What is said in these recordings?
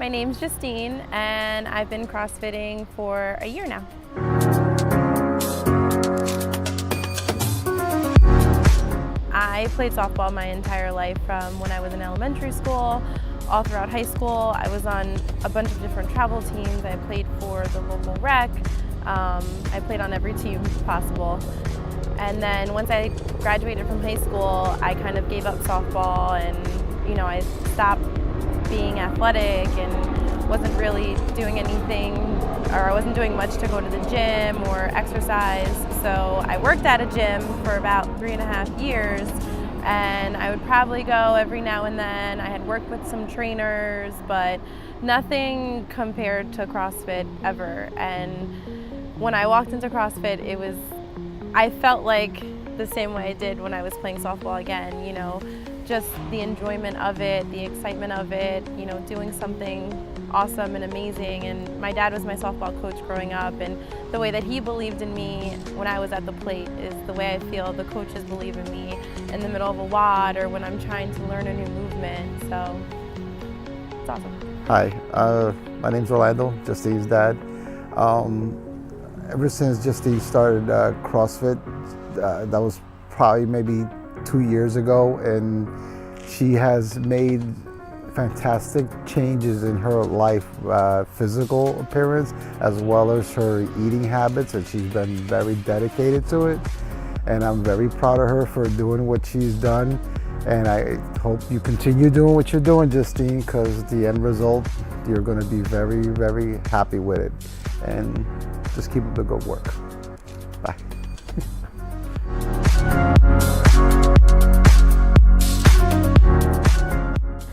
My name's Justine, and I've been CrossFitting for a year now. I played softball my entire life from when I was in elementary school, all throughout high school. I was on a bunch of different travel teams. I played for the local rec. I played on every team possible. And then once I graduated from high school, I kind of gave up softball and, I stopped being athletic and wasn't really doing anything, or I wasn't doing much to go to the gym or exercise. So I worked at a gym for about 3.5 years, and I would probably go every now and then. I had worked with some trainers, but nothing compared to CrossFit ever. And when I walked into CrossFit, I felt like the same way I did when I was playing softball again, just the enjoyment of it, the excitement of it, doing something awesome and amazing. And my dad was my softball coach growing up, and the way that he believed in me when I was at the plate is the way I feel the coaches believe in me in the middle of a WOD or when I'm trying to learn a new movement. So it's awesome. Hi, my name's Orlando, Justine's dad. Ever since Justine started CrossFit, that was probably maybe 2 years ago, and she has made fantastic changes in her life, physical appearance as well as her eating habits, and she's been very dedicated to it. And I'm very proud of her for doing what she's done, and I hope you continue doing what you're doing, Justine, because the end result, you're going to be very, very happy with it. And just keep up the good work. Bye.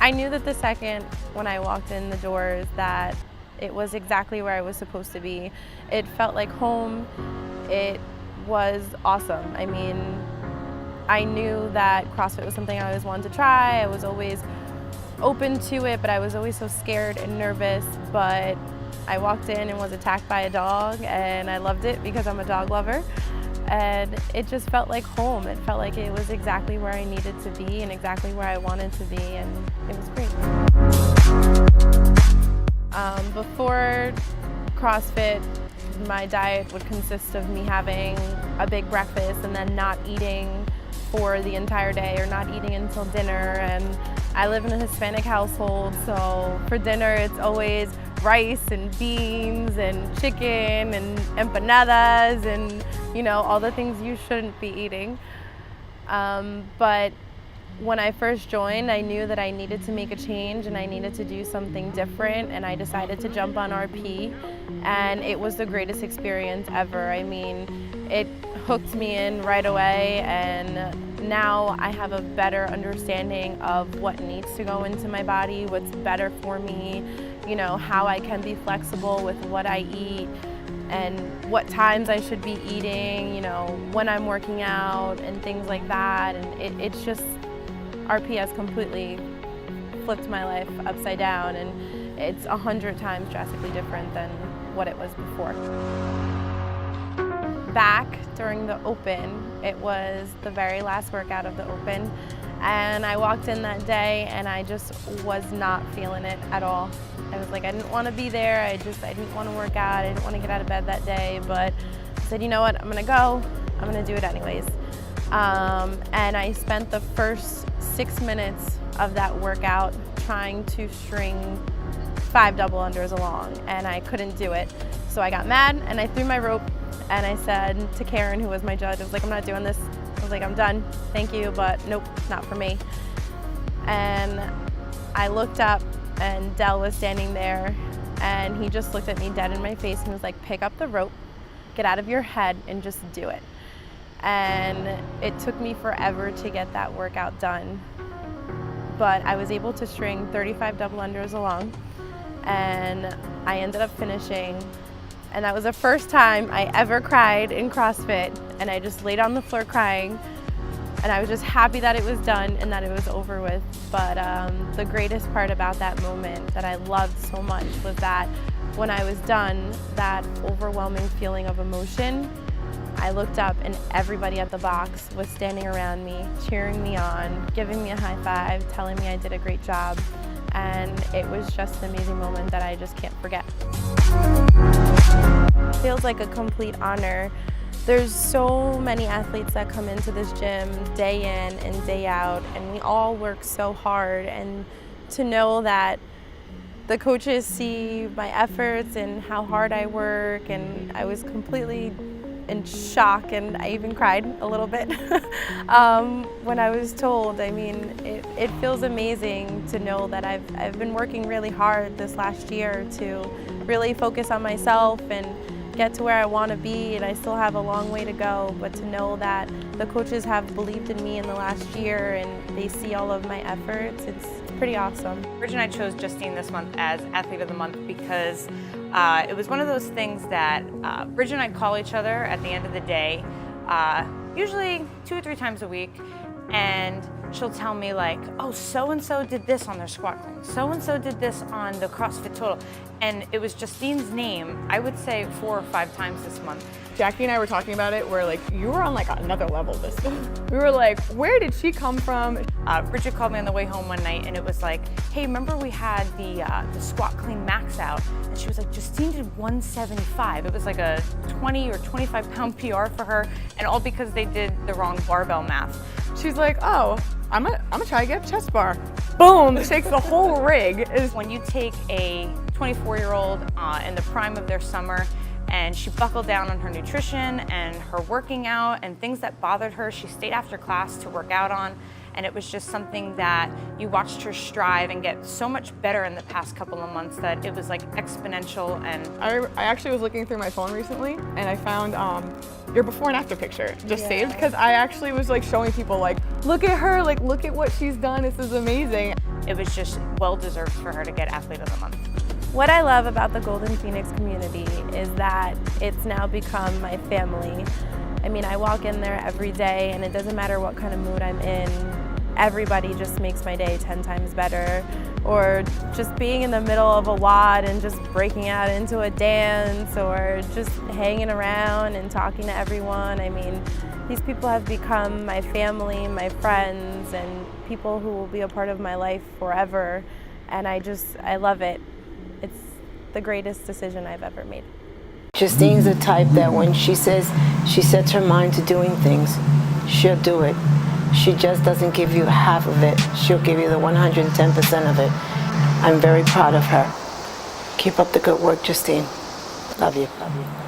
I knew that the second when I walked in the doors that it was exactly where I was supposed to be. It felt like home. It was awesome. I mean, I knew that CrossFit was something I always wanted to try. I was always open to it, but I was always so scared and nervous. But I walked in and was attacked by a dog, and I loved it because I'm a dog lover. And it just felt like home. It felt like it was exactly where I needed to be and exactly where I wanted to be, and it was great. Before CrossFit, my diet would consist of me having a big breakfast and then not eating for the entire day or not eating until dinner. And I live in a Hispanic household, so for dinner it's always rice and beans and chicken and empanadas and all the things you shouldn't be eating. But when I first joined, I knew that I needed to make a change and I needed to do something different, and I decided to jump on RP, and it was the greatest experience ever. I mean, it hooked me in right away, and now I have a better understanding of what needs to go into my body, what's better for me, how I can be flexible with what I eat and what times I should be eating, when I'm working out and things like that. And it's just, RP has completely flipped my life upside down, and it's 100 times drastically different than what it was before. Back during the Open, it was the very last workout of the Open, and I walked in that day and I just was not feeling it at all. I was like, I didn't want to be there. I didn't want to work out. I didn't want to get out of bed that day, but I said, you know what, I'm gonna go. I'm gonna do it anyways. And I spent the first 6 minutes of that workout trying to string 5 double unders along, and I couldn't do it. So I got mad and I threw my rope, and I said to Karen, who was my judge, I was like, I'm not doing this. I was like, I'm done, thank you, but nope, not for me. And I looked up, and Dell was standing there, and he just looked at me dead in my face and was like, pick up the rope, get out of your head, and just do it. And it took me forever to get that workout done, but I was able to string 35 double unders along, and I ended up finishing. And that was the first time I ever cried in CrossFit, and I just laid on the floor crying, and I was just happy that it was done and that it was over with. But the greatest part about that moment that I loved so much was that when I was done, that overwhelming feeling of emotion, I looked up and everybody at the box was standing around me, cheering me on, giving me a high five, telling me I did a great job. and it was just an amazing moment that I just can't forget. Feels like a complete honor. There's so many athletes that come into this gym day in and day out, and we all work so hard, and to know that the coaches see my efforts and how hard I work, and I was completely in shock, and I even cried a little bit when I was told. I mean, it feels amazing to know that I've been working really hard this last year to really focus on myself and get to where I want to be, and I still have a long way to go, but to know that the coaches have believed in me in the last year and they see all of my efforts, it's pretty awesome. Bridget and I chose Justine this month as Athlete of the Month because it was one of those things that Bridget and I call each other at the end of the day, usually 2 or 3 times a week, and she'll tell me like, oh, so-and-so did this on their squat clean, so-and-so did this on the CrossFit total. And it was Justine's name, I would say 4 or 5 times this month. Jackie and I were talking about it, where like, you were on like another level this month. We were like, where did she come from? Bridget called me on the way home one night and it was like, hey, remember we had the squat clean max out? And she was like, Justine did 175. It was like a 20 or 25 pound PR for her, and all because they did the wrong barbell math. She's like, oh, I'm gonna try to get a chest bar. Boom, shakes the whole rig. When you take a 24-year-old in the prime of their summer, and she buckled down on her nutrition and her working out and things that bothered her, she stayed after class to work out on, and it was just something that you watched her strive and get so much better in the past couple of months that it was like exponential. And I actually was looking through my phone recently and I found your before and after picture just saved, because I actually was like showing people like, look at her, like look at what she's done, this is amazing. It was just well deserved for her to get Athlete of the Month. What I love about the Golden Phoenix community is that it's now become my family. I mean, I walk in there every day and it doesn't matter what kind of mood I'm in, everybody just makes my day 10 times better. Or just being in the middle of a WOD and just breaking out into a dance, or just hanging around and talking to everyone. I mean, these people have become my family, my friends, and people who will be a part of my life forever. And I love it. It's the greatest decision I've ever made. Justine's the type that when she says she sets her mind to doing things, she'll do it. She just doesn't give you half of it. She'll give you the 110% of it. I'm very proud of her. Keep up the good work, Justine. Love you. Love you.